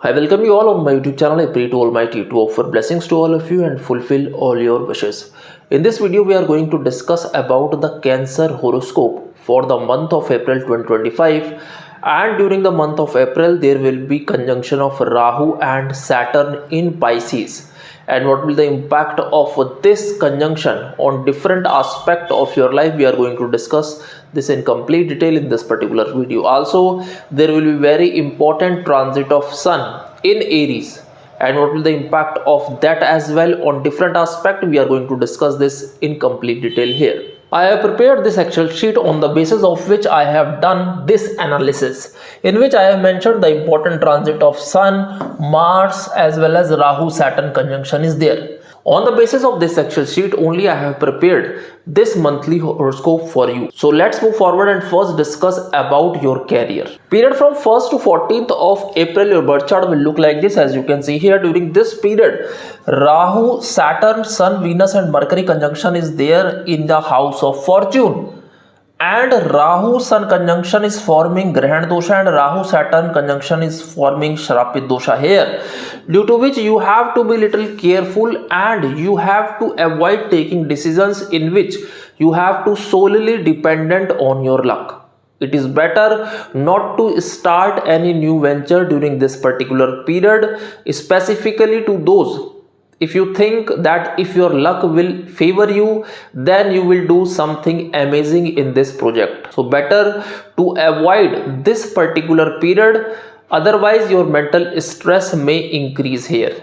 I welcome you all on my YouTube channel. I pray to Almighty to offer blessings to all of you and fulfill all your wishes. In this video, we are going to discuss about the Cancer horoscope for the month of April 2025. And during the month of April, there will be conjunction of Rahu and Saturn in Pisces. And what will the impact of this conjunction on different aspect of your life, we are going to discuss this in complete detail in this particular video. Also, there will be very important transit of Sun in Aries, and what will the impact of that as well on different aspect, we are going to discuss this in complete detail here. I have prepared this Excel sheet on the basis of which I have done this analysis, in which I have mentioned the important transit of Sun, Mars as well as Rahu Saturn conjunction is there. On the basis of this Excel sheet only I have prepared this monthly horoscope for you. So let's move forward and first discuss about your career. Period from 1st to 14th of April, your birth chart will look like this. As you can see here, during this period, Rahu, Saturn, Sun, Venus and Mercury conjunction is there in the house of fortune. And Rahu Sun conjunction is forming Grahan dosha and Rahu Saturn conjunction is forming Shrapit dosha here, due to which you have to be little careful and you have to avoid taking decisions in which you have to solely dependent on your luck. It is better not to start any new venture during this particular period, specifically to those, if you think that if your luck will favor you, then you will do something amazing in this project. So better to avoid this particular period, otherwise your mental stress may increase here.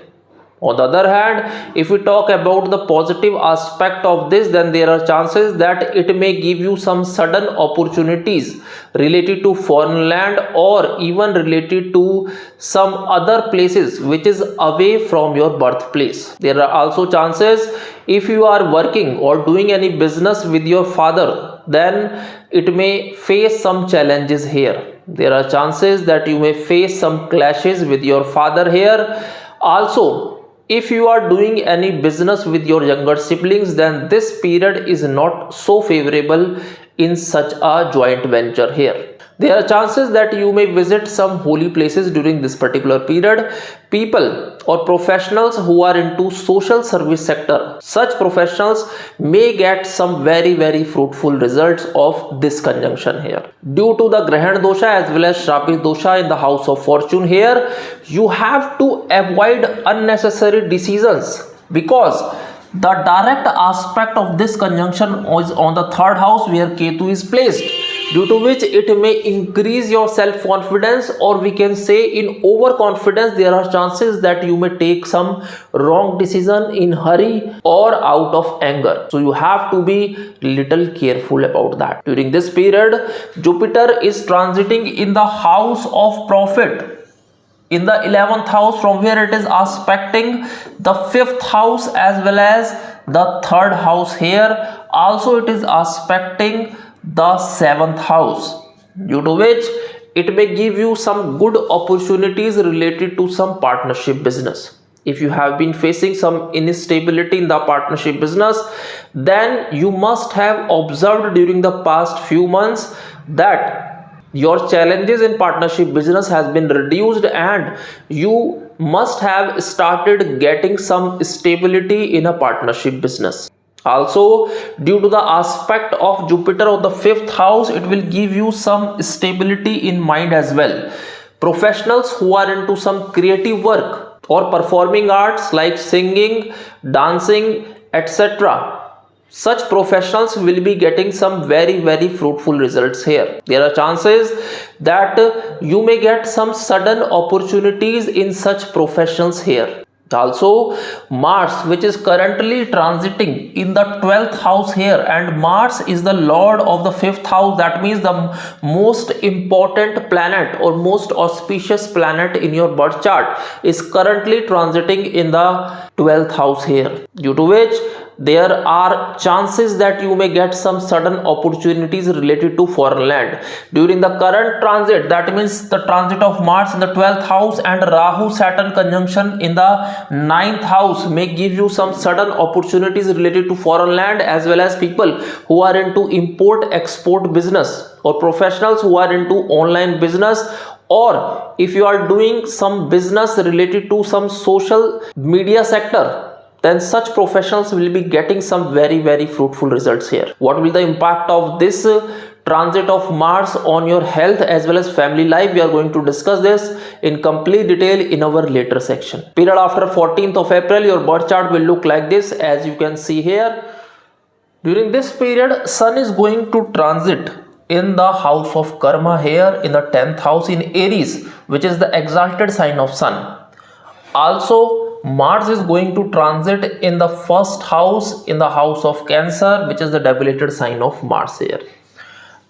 On the other hand, if we talk about the positive aspect of this, then there are chances that it may give you some sudden opportunities related to foreign land or even related to some other places which is away from your birthplace. There are also chances if you are working or doing any business with your father, then it may face some challenges here. There are chances that you may face some clashes with your father here. Also, if you are doing any business with your younger siblings, then this period is not so favorable in such a joint venture here. There are chances that you may visit some holy places during this particular period. People or professionals who are into social service sector, such professionals may get some very fruitful results of this conjunction here. Due to the Grahan dosha as well as Shrapit dosha in the house of fortune here, you have to avoid unnecessary decisions, because the direct aspect of this conjunction is on the third house where Ketu is placed, due to which it may increase your self-confidence, or we can say in overconfidence there are chances that you may take some wrong decision in hurry or out of anger. So you have to be little careful about that. During this period, Jupiter is transiting in the house of profit, in the 11th house, from where it is aspecting the 5th house as well as the 3rd house here. Also it is aspecting the 7th house, due to which it may give you some good opportunities related to some partnership business. If you have been facing some instability in the partnership business, then you must have observed during the past few months that your challenges in partnership business has been reduced and you must have started getting some stability in a partnership business. Also, due to the aspect of Jupiter on the 5th house, it will give you some stability in mind as well. Professionals who are into some creative work or performing arts like singing, dancing, etc., such professionals will be getting some very fruitful results here. There are chances that you may get some sudden opportunities in such professions here. Also, Mars, which is currently transiting in the 12th house here, and Mars is the lord of the 5th house. That means the most important planet or most auspicious planet in your birth chart is currently transiting in the 12th house here, due to which there are chances that you may get some sudden opportunities related to foreign land during the current transit. That means the transit of Mars in the 12th house and Rahu Saturn conjunction in the 9th house may give you some sudden opportunities related to foreign land, as well as people who are into import export business or professionals who are into online business, or if you are doing some business related to some social media sector, then such professionals will be getting some very fruitful results here. What will the impact of this transit of Mars on your health as well as family life? We are going to discuss this in complete detail in our later section. Period after 14th of April, your birth chart will look like this, as you can see here. During this period, Sun is going to transit in the house of Karma here in the 10th house in Aries, which is the exalted sign of Sun. Also, Mars is going to transit in the first house, in the house of Cancer, which is the debilitated sign of Mars here.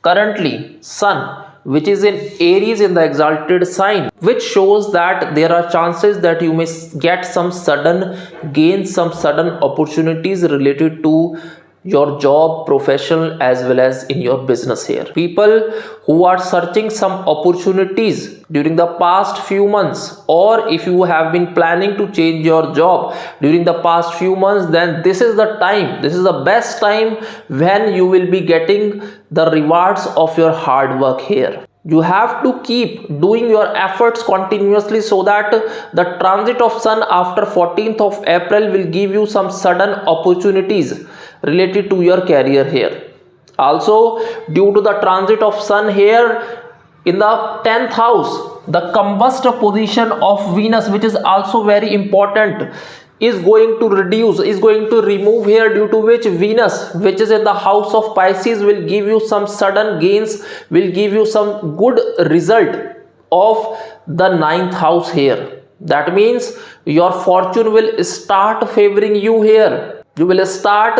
Currently, Sun, which is in Aries in the exalted sign, which shows that there are chances that you may get some sudden gains, some sudden opportunities related to your job, professional, as well as in your business here. People who are searching some opportunities during the past few months, or if you have been planning to change your job during the past few months, then this is the time, this is the best time when you will be getting the rewards of your hard work here. You have to keep doing your efforts continuously so that the transit of Sun after 14th of April will give you some sudden opportunities related to your career here. Also, due to the transit of Sun here in the 10th house, the combust position of Venus, which is also very important, is going to reduce, is going to remove here, due to which Venus, which is in the house of Pisces, will give you some sudden gains, will give you some good result of the 9th house here. That means your fortune will start favoring you here. You will start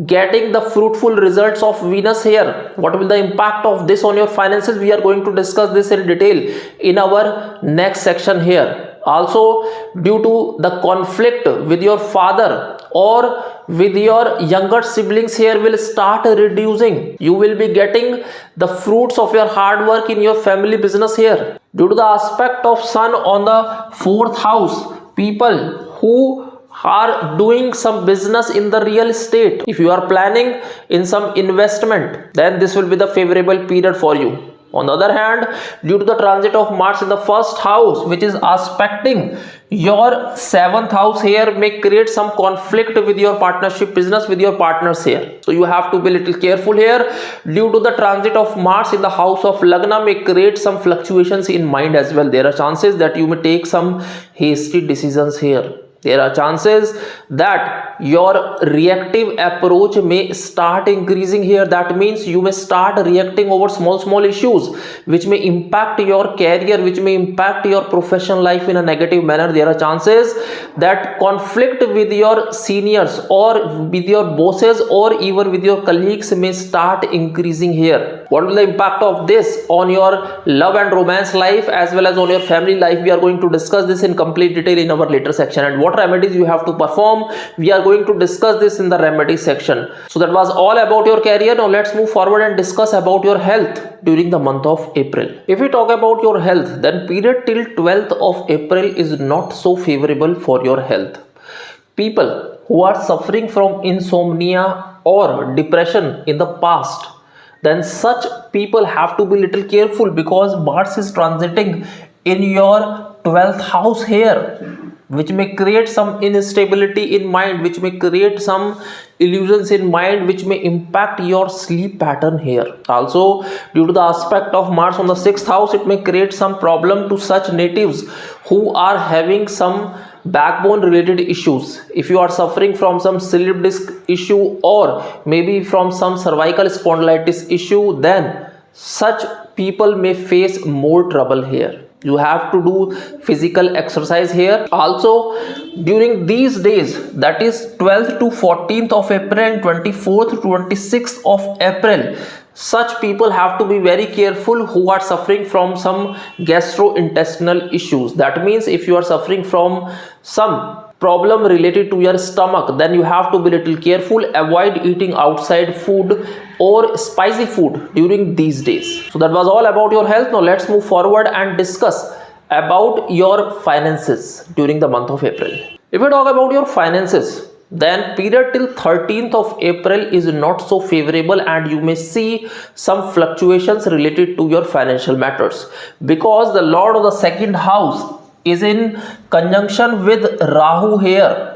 getting the fruitful results of Venus here. What will the impact of this on your finances? We are going to discuss this in detail in our next section here. Also, due to the conflict with your father or with your younger siblings here will start reducing. You will be getting the fruits of your hard work in your family business here. Due to the aspect of Sun on the 4th house, people who are doing some business in the real estate, if you are planning in some investment, then this will be the favorable period for you. On the other hand, due to the transit of Mars in the first house, which is aspecting your 7th house here, may create some conflict with your partnership business, with your partners here. So you have to be a little careful here. Due to the transit of Mars in the house of Lagna may create some fluctuations in mind as well. There are chances that you may take some hasty decisions here. There are chances that your reactive approach may start increasing here. That means you may start reacting over small issues which may impact your career, which may impact your professional life in a negative manner. There are chances that conflict with your seniors or with your bosses or even with your colleagues may start increasing here. What will the impact of this on your love and romance life as well as on your family life? We are going to discuss this in complete detail in our later section. And what remedies you have to perform, we are going to discuss this in the remedies section. So that was all about your career. Now let's move forward and discuss about your health during the month of April. If we talk about your health, then period till 12th of April is not so favorable for your health. People who are suffering from insomnia or depression in the past, then such people have to be little careful because Mars is transiting in your 12th house here, which may create some instability in mind, which may create some illusions in mind, which may impact your sleep pattern here. Also, due to the aspect of Mars on the 6th house, it may create some problem to such natives who are having some backbone related issues. If you are suffering from some slip disc issue or maybe from some cervical spondylitis issue, then such people may face more trouble here. You have to do physical exercise here. Also, during these days, that is 12th to 14th of April and 24th to 26th of April, such people have to be very careful who are suffering from some gastrointestinal issues. That means if you are suffering from some problem related to your stomach, then you have to be little careful. Avoid eating outside food or spicy food during these days. So that was all about your health. Now let's move forward and discuss about your finances during the month of April. If we talk about your finances, Then period till 13th of April is not so favorable, and you may see some fluctuations related to your financial matters, because the Lord of the second house is in conjunction with Rahu here.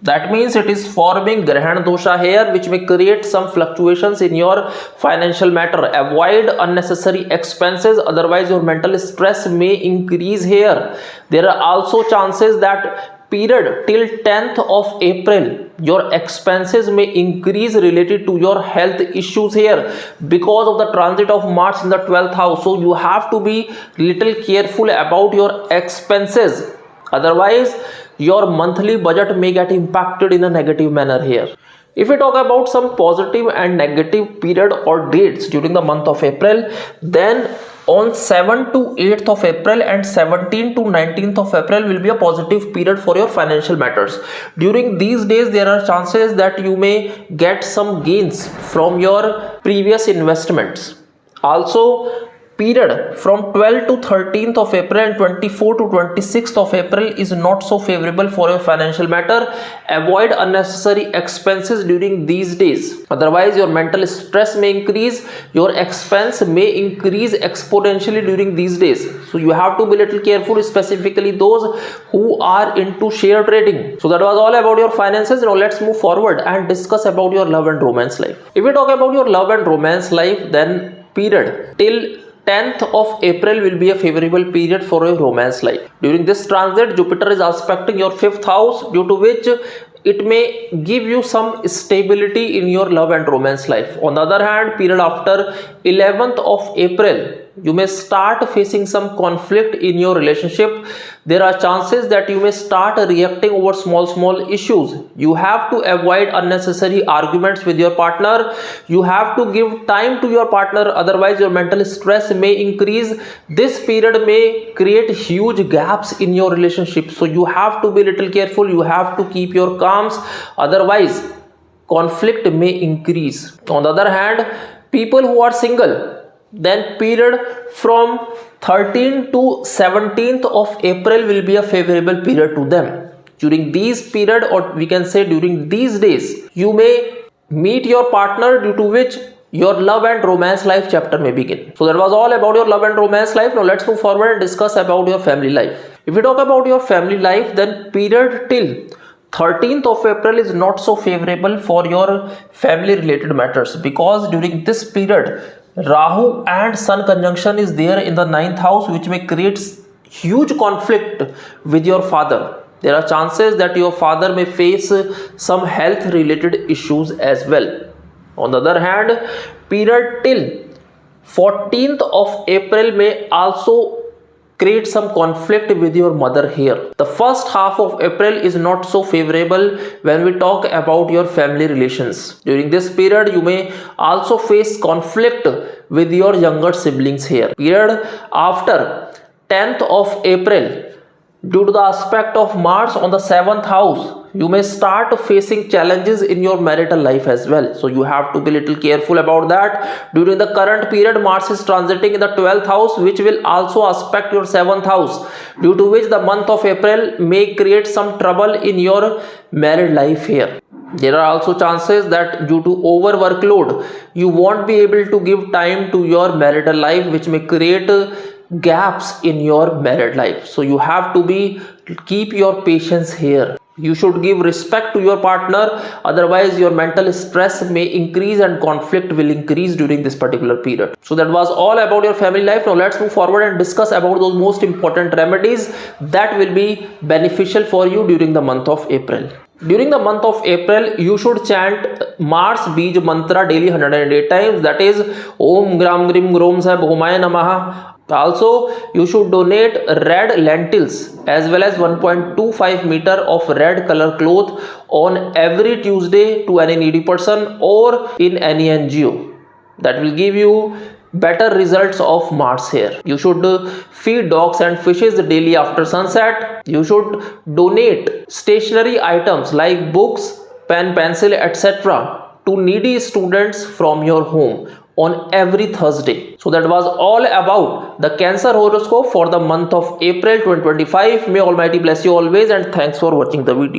That means it is forming Grahan dosha here, which may create some fluctuations in your financial matter. Avoid unnecessary expenses, otherwise your mental stress may increase here. There are also chances that period till 10th of April your expenses may increase related to your health issues here, because of the transit of Mars in the 12th house. So you have to be little careful about your expenses, otherwise your monthly budget may get impacted in a negative manner here. If we talk about some positive and negative period or dates during the month of April, then on 7th to 8th of April and 17th to 19th of April will be a positive period for your financial matters. During these days, there are chances that you may get some gains from your previous investments. Also, period from 12th to 13th of April and 24th to 26th of April is not so favorable for your financial matter. Avoid unnecessary expenses during these days, otherwise your mental stress may increase, your expense may increase exponentially during these days. So you have to be little careful, specifically those who are into share trading. So that was all about your finances. Now let's move forward and discuss about your love and romance life. If we talk about your love and romance life, then period till 10th of April will be a favorable period for your romance life. During this transit, Jupiter is aspecting your 5th house, due to which it may give you some stability in your love and romance life. On the other hand, period after 11th of April, you may start facing some conflict in your relationship. There are chances that you may start reacting over small issues. You have to avoid unnecessary arguments with your partner. You have to give time to your partner, otherwise your mental stress may increase. This period may create huge gaps in your relationship, so you have to be little careful. You have to keep your calms, otherwise conflict may increase. On the other hand, people who are single, then period from 13th to 17th of April will be a favorable period to them. During these period, or we can say during these days, you may meet your partner, due to which your love and romance life chapter may begin. So that was all about your love and romance life. Now let's move forward and discuss about your family life. If we talk about your family life, then period till 13th of April is not so favorable for your family related matters, because during this period Rahu and Sun conjunction is there in the 9th house, which may create huge conflict with your father. There are chances that your father may face some health related issues as well. On the other hand, period till 14th of April may also create some conflict with your mother here. The first half of April is not so favorable when we talk about your family relations. During this period, you may also face conflict with your younger siblings here. Period after 10th of April, due to the aspect of Mars on the 7th house, you may start facing challenges in your marital life as well. So you have to be little careful about that. During the current period, Mars is transiting in the 12th house, which will also aspect your 7th house, due to which the month of April may create some trouble in your married life here. There are also chances that due to over workload, you won't be able to give time to your marital life, which may create gaps in your married life. So you have to keep your patience here. You should give respect to your partner, otherwise your mental stress may increase and conflict will increase during this particular period. So that was all about your family life. Now let's move forward and discuss about those most important remedies that will be beneficial for you during the month of April. During the month of April, you should chant Mars Bij mantra daily 108 times, that is Om Gram Grim Grom Sah Bhumaya Namaha. Also, you should donate red lentils as well as 1.25 meter of red color cloth on every Tuesday to any needy person or in any NGO. That will give you better results of Mars here. You should feed dogs and fishes daily after sunset. You should donate stationery items like books, pen, pencil, etc. to needy students from your home on every Thursday. So that was all about the Cancer horoscope for the month of April 2025. May Almighty bless you always, and thanks for watching the video.